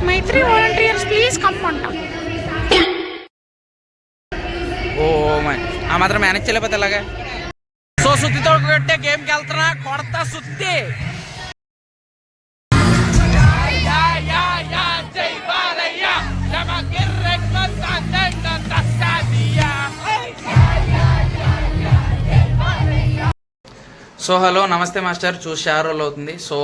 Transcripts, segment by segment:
Mythri volunteers please come అంట. ఓ my ఆ మాత్రం మేనేజ్ చేయలేకపోతే ఎలాగా. సో సుత్తితో కొట్టే గేమ్కి వెళ్తున్నా, కొడతా సుత్తి. సో హలో నమస్తే మాస్టర్, చూసి 6 రోజులు అవుతుంది. సో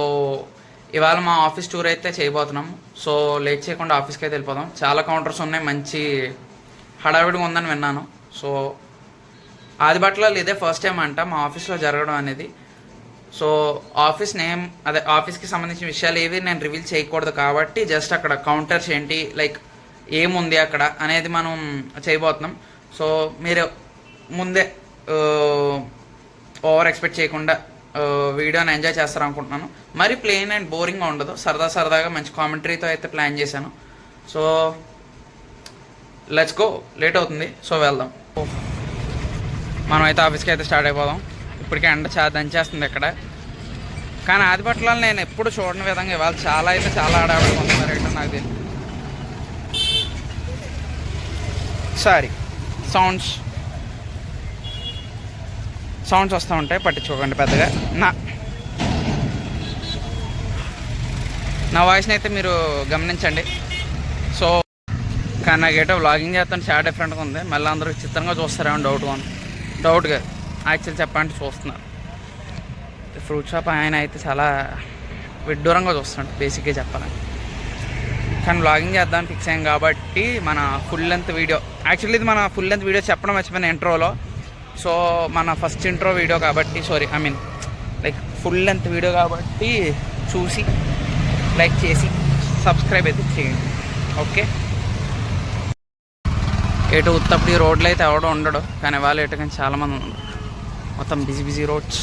ఇవాళ మా ఆఫీస్ టూర్ అయితే చేయబోతున్నాం. సో లేట్ చేయకుండా ఆఫీస్కి అయితే వెళ్ళిపోదాం. చాలా కౌంటర్స్ ఉన్నాయి, మంచి హడావిడిగా ఉందని విన్నాను. సో ఆదిబట్లలో ఇదే ఫస్ట్ టైం అంట మా ఆఫీస్లో జరగడం అనేది. సో ఆఫీస్ నేమ్ అదే ఆఫీస్కి సంబంధించిన విషయాలు ఏవి నేను రివీల్ చేయకూడదు కాబట్టి జస్ట్ అక్కడ కౌంటర్స్ ఏంటి, లైక్ ఏముంది అక్కడ అనేది మనం చేయబోతున్నాం. సో మీరు ముందే ఓవర్ ఎక్స్పెక్ట్ చేయకుండా వీడియోని ఎంజాయ్ చేస్తారు అనుకుంటున్నాను. మరి ప్లెయిన్ అండ్ బోరింగ్గా ఉండదు, సరదాగా మంచి కామెంటరీతో అయితే ప్లాన్ చేశాను. సో లెట్స్ గో, లేట్ అవుతుంది. సో వెళ్దాం. మనం అయితే ఆఫీస్కి అయితే స్టార్ట్ అయిపోదాం. ఇప్పటికే ఎండ దంచేస్తుంది ఇక్కడ. కానీ ఆదిపట్లలో నేను ఎప్పుడు చూడని విధంగా ఇవాళ చాలా ఆడవాళ్ళు కొంటున్నారు ఏంటో నాకు తెలియదు. సారీ సౌండ్స్ వస్తూ ఉంటాయి, పట్టించుకోకండి పెద్దగా. నా వాయిస్ని అయితే మీరు గమనించండి. సో కానీ నాకేటో వ్లాగింగ్ చేస్తాను చాలా డిఫరెంట్గా ఉంది. మళ్ళీ అందరూ చిత్రంగా చూస్తారేమో డౌట్గా యాక్చువల్ చెప్పాలంటే చూస్తున్నారు. ఫ్రూట్ షాప్ ఆయన అయితే చాలా విడ్డూరంగా చూస్తున్నాడు బేసిక్గా చెప్పాలని. కానీ వ్లాగింగ్ చేద్దామని ఫిక్స్ అయ్యాం కాబట్టి మన ఫుల్ లెంత్ వీడియో, యాక్చువల్లీ ఇది మన ఫుల్ లెంత్ వీడియో చెప్పడం మర్చిపోయిన ఇంట్రోలో. సో మన ఫస్ట్ ఇంట్రో వీడియో కాబట్టి లైక్ ఫుల్ లెంత్ వీడియో కాబట్టి చూసి లైక్ చేసి సబ్స్క్రైబ్ అయితే చేయండి. ఓకే, ఎటు ఉత్తప్పుడు ఈ రోడ్లు అయితే ఎవడో ఉండడు, కానీ వాళ్ళు ఎటు కానీ చాలామంది ఉన్నారు. మొత్తం బిజీ రోడ్స్.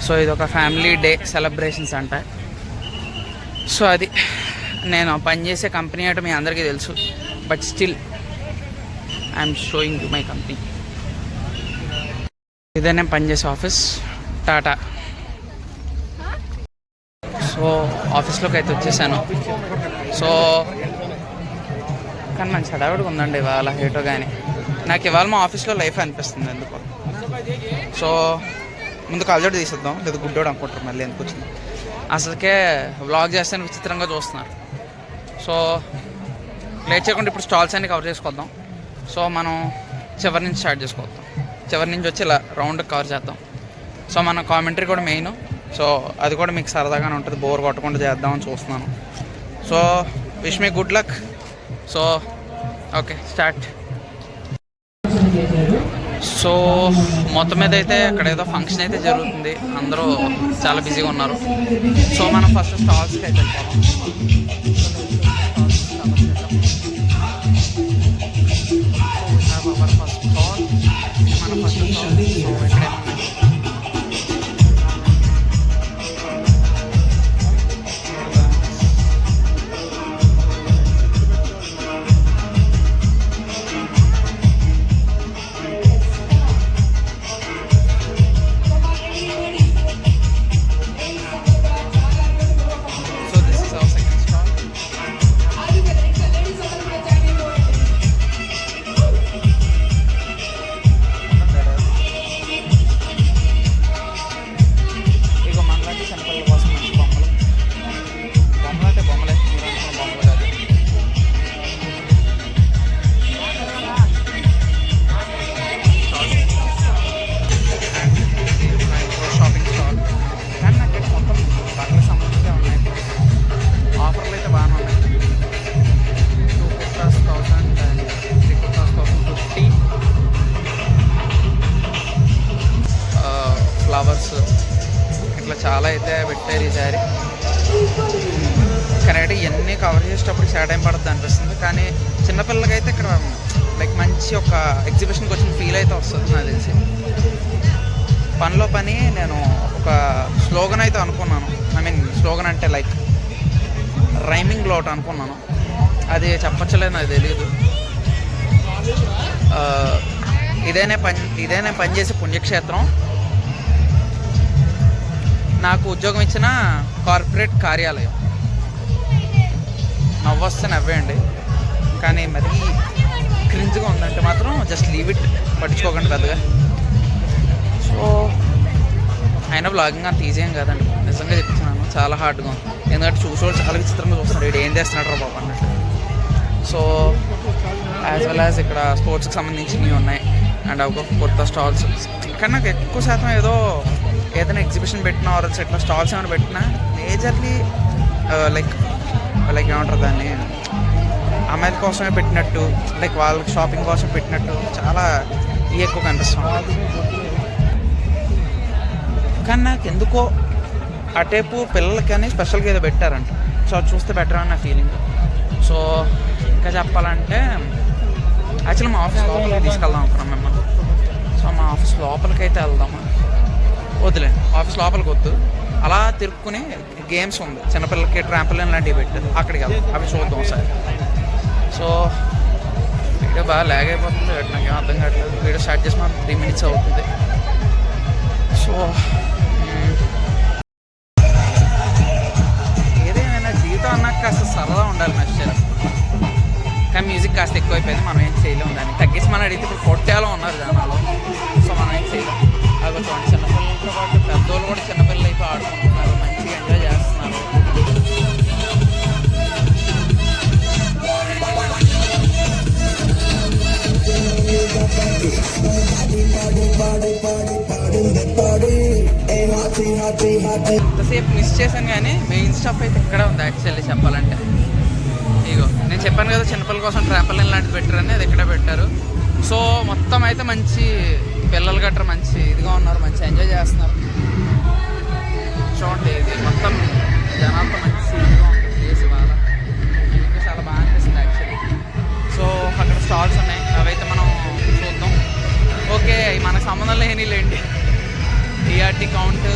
సో ఇది ఒక ఫ్యామిలీ డే సెలబ్రేషన్స్ అంట. సో అది నేను పనిచేసే కంపెనీ అంటే మీ అందరికీ తెలుసు, but still I'm showing you my company. ఇదే నేను పనిచేసే ఆఫీస్, టాటా. సో ఆఫీస్లోకి అయితే వచ్చేసాను. సో కానీ మంచి హడావిడిగా ఉందండి ఇవాళ ఏటో. కానీ నాకు ఇవాళ మా ఆఫీస్లో లైఫ్ అనిపిస్తుంది ఎందుకో. సో ముందు కాల్జోడు తీసేద్దాం, లేదు గుడ్డోడు అనుకుంటారు మళ్ళీ ఎందుకు వచ్చింది. అసలుకే వ్లాగ్ చేస్తాను విచిత్రంగా చూస్తున్నారు. సో లేట్ చేయకుండా ఇప్పుడు స్టాల్స్ అన్ని కవర్ చేసుకొద్దాం. సో మనం చివరి నుంచి స్టార్ట్ చేసుకొద్దాం, చివరి నుంచి వచ్చి ఇలా రౌండ్ కవర్ చేద్దాం. సో మన కామెంటరీ కూడా మెయిన్. సో అది కూడా మీకు సరదాగానే ఉంటుంది, బోర్ కొట్టకుండా చేద్దామని చూస్తున్నాను. So wish me good luck. So okay start. So మొత్తం మీద అయితే అక్కడ ఏదో ఫంక్షన్ అయితే జరుగుతుంది, అందరూ చాలా బిజీగా ఉన్నారు. సో మనం ఫస్ట్ స్టాల్స్కి అయితే వెళ్ళిపోతాం. ఫ్లవర్స్ ఇట్లా చాలా అయితే పెట్టారు ఈసారి. కానీ అయితే ఇవన్నీ కవర్ చేసేటప్పుడు చాలా టైం పడుతుంది అనిపిస్తుంది. కానీ చిన్నపిల్లలకైతే ఇక్కడ లైక్ మంచి ఒక ఎగ్జిబిషన్కి వచ్చిన ఫీల్ అయితే వస్తుంది నాకు తెలిసి. పనిలో పని నేను ఒక స్లోగన్ అయితే అనుకున్నాను. స్లోగన్ అంటే లైక్ రైమింగ్ లోట్ అనుకున్నాను, అది చెప్పచ్చలేదు నాకు తెలియదు. ఇదే నేను పనిచేసే పుణ్యక్షేత్రం, నాకు ఉద్యోగం ఇచ్చిన కార్పొరేట్ కార్యాలయం. నవ్వొస్తే నవ్వేయండి, కానీ మరీ క్రింజ్గా ఉందంటే మాత్రం జస్ట్ లీవ్ ఇట్, పట్టించుకోకండి పెద్దగా. సో అయినా బ్లాగింగ్ అంత ఈజీ ఏం కాదండి, నిజంగా చెప్తున్నాను, చాలా హార్డ్గా ఉంది. ఎందుకంటే చూసేవాళ్ళు చాలా విచిత్రంగా చూస్తున్నారు, వీడు ఏం చేస్తున్నాడు రా బాబు అన్నట్టు. సో యాజ్ వెల్ యాజ్ ఇక్కడ స్పోర్ట్స్కి సంబంధించినవి ఉన్నాయి అండ్ ఒక కొత్త స్టాల్స్. కానీ నాకు ఎక్కువ శాతం ఏదైనా ఎగ్జిబిషన్ పెట్టినా ఆర్ ఇట్లా స్టాల్స్ ఏమైనా పెట్టినా మేజర్లీ లైక్ ఏమంటారు దాన్ని, అమ్మాయిల కోసమే పెట్టినట్టు, లైక్ వాళ్ళకి షాపింగ్ కోసం పెట్టినట్టు చాలా ఎక్కువ కనిపిస్తుంది. కానీ నాకు ఎందుకో అటేపు పిల్లలకని స్పెషల్గా ఏదో పెట్టారంట. సో అది చూస్తే బెటర్ అని నా ఫీలింగ్. సో ఇంకా చెప్పాలంటే యాక్చువల్లీ మా ఆఫీస్ లోపలికి తీసుకెళ్దాం అనుకున్నాం మిమ్మల్ని. సో మా ఆఫీస్ లోపలికి అయితే వెళ్దామా, వద్దులేండి ఆఫీస్ లోపలికి వద్దు, అలా తిరుక్కుని గేమ్స్ ఉంది చిన్నపిల్లలకి, ట్రాంపోలిన్ లాంటివి పెట్టారు, అక్కడికి వెళ్దాం, అవి చూద్దాం ఒకసారి. సో వీడియో బాగా ల్యాగ్ అయిపోతుంది, నాకు ఏం అర్థం కావట్లేదు. వీడియో స్టార్ట్ చేసి మాకు 3 minutes అవుతుంది. సో ఏదేమైనా జీవితం అన్నాక కాస్త సరదా ఉండాలి మనుషులు. కానీ మ్యూజిక్ కాస్త ఎక్కువైపోయింది, మనం ఏం చేయలేము. దాన్ని తగ్గించి మనం అడిగితే ఇప్పుడు కొట్టేలా ఉన్నారు జనాలు. సో మనం ఏం చేయలేం. అవి చూడండి, చిన్నపిల్లలతో పాటు పెద్దోళ్ళు కూడా చిన్నపిల్లలు అయిపోయి ఆడుకుంటున్నారు, మంచిగా ఎంజాయ్ చేస్తున్నారు. ఎంతసేపు మిస్ చేశాను, కానీ మెయిన్ స్టాప్ అయితే ఇక్కడ ఉంది యాక్చువల్లీ చెప్పాలంటే. ఇగో నేను చెప్పాను కదా చిన్నపిల్లల కోసం ట్రాంపోలిన్ లాంటిది పెట్టారని, అది ఇక్కడ పెట్టారు. సో మొత్తం అయితే మంచి పిల్లలు గట్రా మంచి ఇదిగా ఉన్నారు, మంచి ఎంజాయ్ చేస్తున్నారు. చూడండి ఇది మొత్తం జనాలతో మంచి ఇదిగా ఉంటుంది ప్లేస్, బాగా ఇంకా చాలా బాగా అనిపిస్తుంది యాక్చువల్లీ. సో అక్కడ స్టాల్స్ ఉన్నాయి, అవైతే మనం చూద్దాం. ఓకే మనకు సంబంధం లేనిలేండి, TRT count,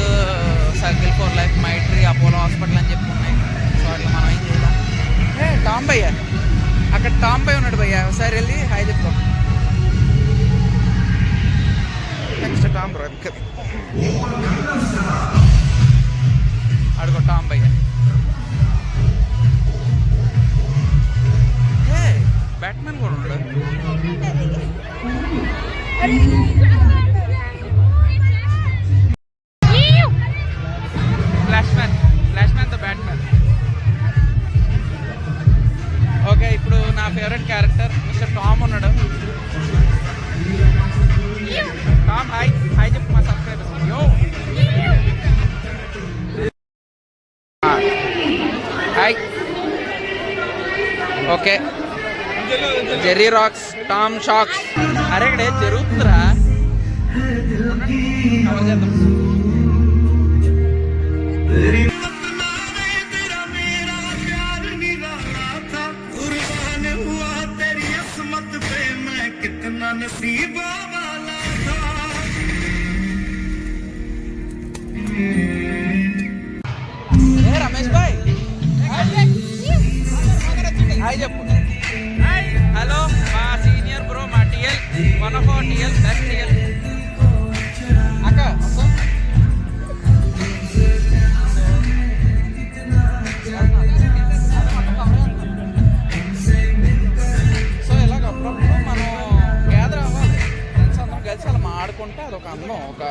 circle for life, Maitri, Apollo hospital అని చెప్పి ఉన్నాయి. సో అట్లా మనం ఏం చేద్దాం. టామ్ భయ్య, అక్కడ టామ్ భయ్య ఉన్నాడు భయ్య, ఒకసారి వెళ్ళి హాయ్ చెప్తాం. నెక్స్ట్ టామ్ బ్రో అడుగు, టామ్ భయ్య. హే బ్యాట్మెన్ కూడా ఉన్నాడు. ఫ్లాష్మ్యాన్ తో బ్యాట్మెన్. ఓకే ఇప్పుడు నా ఫేవరెట్ క్యారెక్టర్ మిస్టర్ టామ్ ఉన్నాడు. టామ్ హాయ్ హాయ్ చెప్పు మా subscribers. Yo hi. Okay Jerry rocks, Tom shocks. అరే ఇక్కడ ఏం జరుగుతుందిరా, కవర్ చేద్దాం. రమేష్ భాయ్ హాయ్ చెప్పు. హలో మా సీనియర్ బ్రో, మా TL, one of our TL, best TL. అక్క సో ఇలాగ అప్పుడప్పుడు మనం గ్యాదర్ అవ్వాలి, ఫ్రెండ్స్ అందరం కలిసి అలా ఆడుకుంటే అదొక అందం, ఒక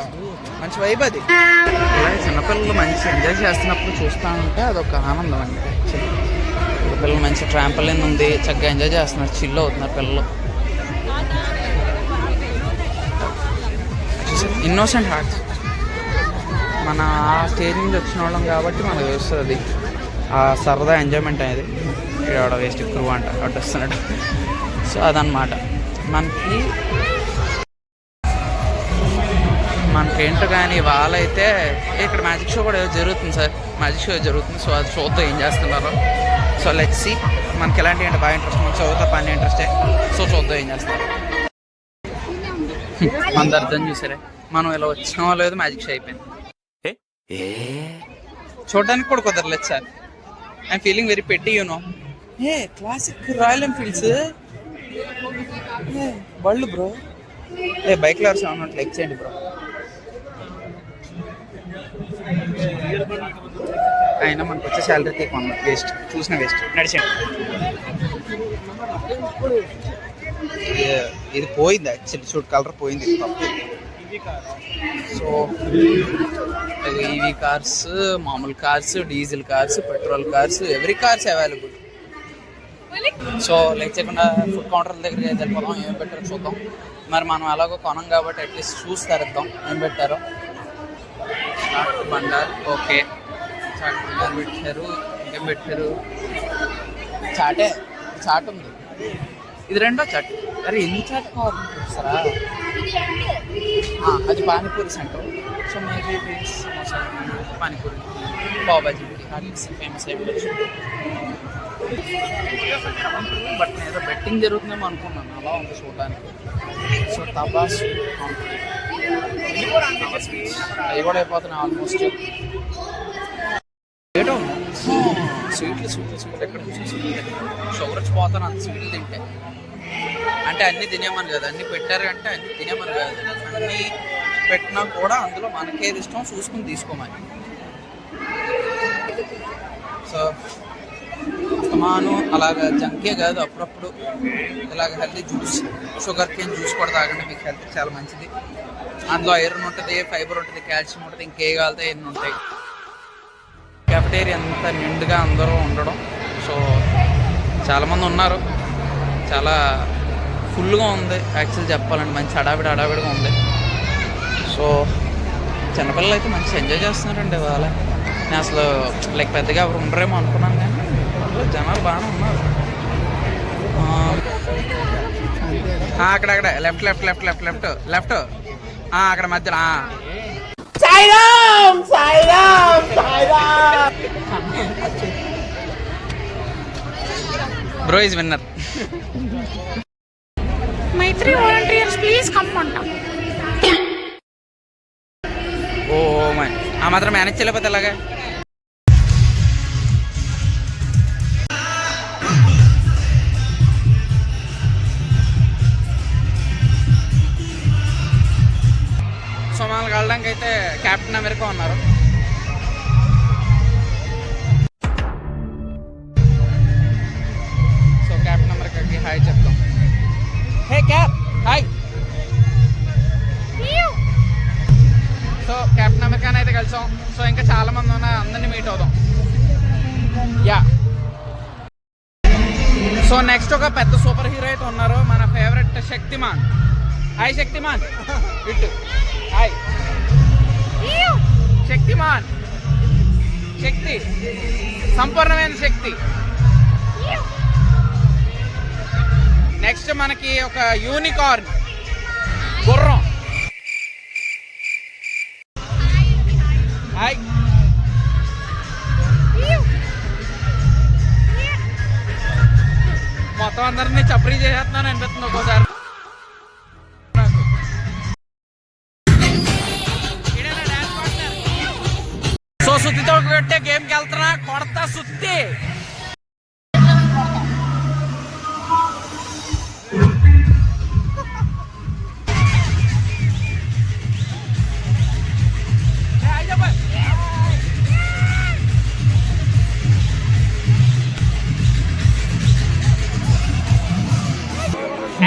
మంచి వైబ్. అది అలాగే చిన్నపిల్లలు మంచి ఎంజాయ్ చేస్తున్నప్పుడు చూస్తూ ఉంటే అదొక ఆనందం అండి. పిల్లలు మంచి ట్రాంపోలిన్ ఉంది, చక్కగా ఎంజాయ్ చేస్తున్నారు, చిల్ అవుతున్నారు పిల్లలు. Innocent hearts. మన ఆ స్టేజ్ నుంచి వచ్చిన వాళ్ళం కాబట్టి మనకు తెలుస్తుంది ఆ సరదా ఎంజాయ్మెంట్ అనేది. ఆడ వేస్ట్ క్రూ అంట అటు వస్తున్నాడు. సో అదనమాట మనకేంటో. కానీ వాళ్ళైతే ఇక్కడ మ్యాజిక్ షో కూడా ఏదో జరుగుతుంది సార్, మ్యాజిక్ షో జరుగుతుంది. సో అది షోతో ఏం చేస్తున్నారో. So let's see. మనకి ఎలాంటి అంటే బాగా ఇంట్రెస్ట్, మనకి చదువుతా పని ఇంట్రెస్టే. సో చూద్దాం ఏం చేస్తారు. మన అర్థం చూసారే, మనం ఇలా వచ్చినామో లేదు మ్యాజిక్ షో అయిపోయింది. చూడడానికి కూడా కుదరలేదు సార్. ఐఎమ్ ఫీలింగ్ వెరీ పెట్టి యూనో. క్లాసిక్ రాయల్ ఎన్ఫీల్డ్స్ బళ్ళు బ్రో. బైక్ లవర్స్ ఏమన్నా లైక్ చేయండి బ్రో. అయినా మనకు వచ్చే శాలరీకి కొన్నాం, వేస్ట్, చూసిన వేస్ట్. నడిచండి. ఇది పోయింది యాక్చువల్లీ, షూట్ కలర్ పోయింది, తప్పు. సో ఈవీ కార్స్, మామూలు cars, diesel cars, petrol cars, every cars available. So like చేయకుండా ఫుడ్ కౌంటర్ల దగ్గరికి అయితే వెళ్ళిపోదాం, ఏం పెట్టారో చూద్దాం. మరి మనం అలాగో కొనం కాబట్టి అట్లీస్ట్ చూసి తరిద్దాం ఏం పెట్టారో. Chat Bandar, okay, chat Bandar పెట్టారు. ఇంకేం పెట్టారు? చాట్ ఉంది. ఇది రెండో చాట్. అరే ఎన్ని చాట్ కావాలి సరా? అది panipuri centre. So maybe samosa, panipuri, pav bhaji famous అయిపోవచ్చు. బట్ నేను ఏదో బెట్టింగ్ జరుగుతుందేమో అనుకున్నాను, అలా ఉంది చూడడానికి. సో తబాస్ అవి కూడా అయిపోతున్నాయి ఆల్మోస్ట్. ఏటో స్వీట్లు ఎక్కడ షుగర్ వచ్చి పోతాను అంత స్వీట్లు తింటే. అంటే అన్నీ తినేమని కాదు, అన్నీ పెట్టారు అంటే అన్నీ తినేమని కాదు, అన్నీ పెట్టినా కూడా అందులో మనకేది ఇష్టం చూసుకుని తీసుకోమని. సో మాను అలాగ జంకే కాదు, అప్పుడప్పుడు ఇలాగ healthy juice, sugar cane juice కూడా తాగండి, మీకు హెల్త్ చాలా మంచిది. అందులో ఐరన్ ఉంటుంది, ఫైబర్ ఉంటుంది, కాల్షియం ఉంటుంది, ఇంకే కావాలితే ఎన్ని ఉంటాయి. కెఫెటేరియా అంతా నిండుగా అందరూ ఉండడం. సో చాలామంది ఉన్నారు, చాలా ఫుల్గా ఉంది యాక్చువల్లీ చెప్పాలంటే, మంచి హడావిడిగా ఉంది. సో చిన్నపిల్లలు అయితే మంచి ఎంజాయ్ చేస్తున్నారండి వాళ్ళ. నేను అసలు లైక్ పెద్దగా ఎవరు ఉండరేమో అనుకున్నాను, కానీ జనాలు బాగానే ఉన్నారు. అక్కడక్కడ లెఫ్ట్ అక్కడ మధ్యలో bro is winner. Maytri volunteers, please come on down. Oh my, ఆ మాత్రం మేనేజ్ చేయలేకపోతే ఎలాగా? సో మనల్ని కలడానికి అయితే కెప్టెన్ అమెరికా ఉన్నారు. సో కెప్టెన్ అమెరికాకి హాయ్ చెప్తాం. Hey cap, hi. So captain అమెరికాని అయితే కలిసాం. సో ఇంకా చాలా మంది ఉన్నారు, అందరినీ మీట్ అవుదాం. యా. సో నెక్స్ట్ ఒక పెద్ద సూపర్ హీరో అయితే ఉన్నారు, మన ఫేవరెట్ శక్తిమాన్. హాయ్ శక్తిమాన్. ఇటు హాయ్ శక్తిమాన్. శక్తి, సంపూర్ణమైన శక్తి. నెక్స్ట్ మనకి ఒక యూనికార్న్ గుర్రం. హాయ్. మొత్తం అందరినీ చప్రీ చేసేస్తున్నాను అనిపిస్తుంది ఒక్కోసారి. సో సుత్తితో పెట్టే గేమ్కి వెళ్తున్నా, కొడతా సుత్తి.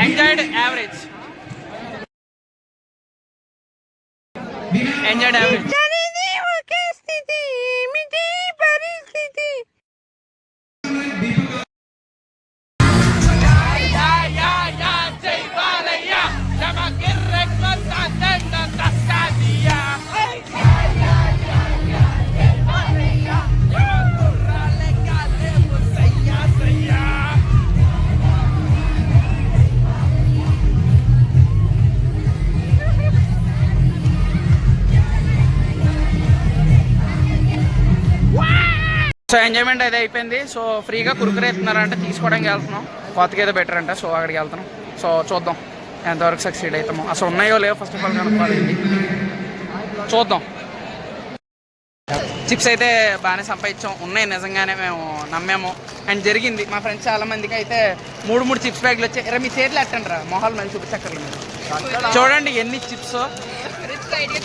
Enjoyed average. Enjoyed average. So enjoyment అయితే అయిపోయింది. సో ఫ్రీగా కురుకురే ఇస్తున్నారంటే తీసుకోవడానికి వెళ్తున్నాం. కొత్తగా ఏదో బెటర్ అంట, సో అక్కడికి వెళ్తున్నాం. సో చూద్దాం ఎంతవరకు సక్సీడ్ అవుతామో. అసలు ఉన్నాయో లేవో ఫస్ట్ ఆఫ్ ఆల్ కనుక్కోవాలండి, చూద్దాం. చిప్స్ అయితే బాగానే సంపాదించాం, ఉన్నాయి నిజంగానే, మేము నమ్మాము అండ్ జరిగింది. మా ఫ్రెండ్స్ చాలా మందికి అయితే 3 చిప్స్ బ్యాగ్లు వచ్చాయి. మీ చేతులు ఎట్టండి రా, మొహాలు మళ్ళీ చూపించక్కర్లేదు మీరు. చూడండి ఎన్ని చిప్స్.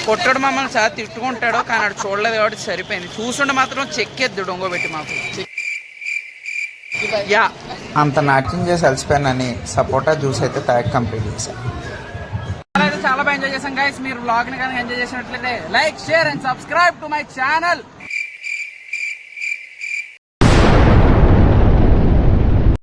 కొట్టడు మమ్మల్ని చాలా తిట్టుకుంటాడు, కానీ ఆడు చూడలేదు కాబట్టి సరిపోయింది. చూసుంటే మాత్రం చెక్కేద్దు డొంగ పెట్టి మాకు. యా, అంత నాట్యం చేసి అలసిపోయానని సపోటా జ్యూస్ అయితే తాగి కంప్లీట్ చేశాను. చాలా బాగా ఎంజాయ్ చేశాం గైస్. మీరు వ్లాగ్ని కానీ ఎంజాయ్ చేసినట్లయితే like, share and subscribe to my channel.